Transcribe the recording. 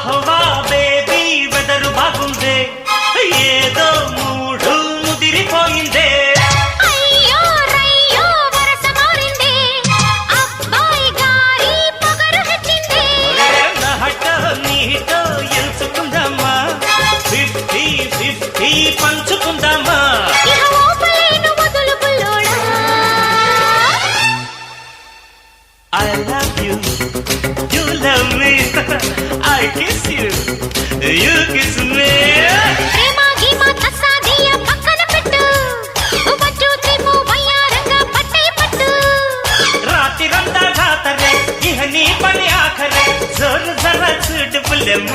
వాహ్వా baby weather బాగుందే ఏదో మూడు ముదిరిపోయిందే అయ్యో రయ్యో వరస మారిందే అబ్బాయి గారి పొగరు హెచ్చిందే నహటో నీటో ఎంచుకుందామా 50-50 పంచుకుందామా ఇహ ఓపలేను వదులు బుల్లోడా I love you, you love me, I kiss you, you kiss me. ప్రేమ గీమ తస్సాదియ పక్కన పెట్టు 1 2 3 4 వయ్యారంగా పట్టై పట్టు రాత్రిరంతా జాతరే ఇహ నీ పని ఆఖరే జోరు జర చూడు పుల్లెమ్మ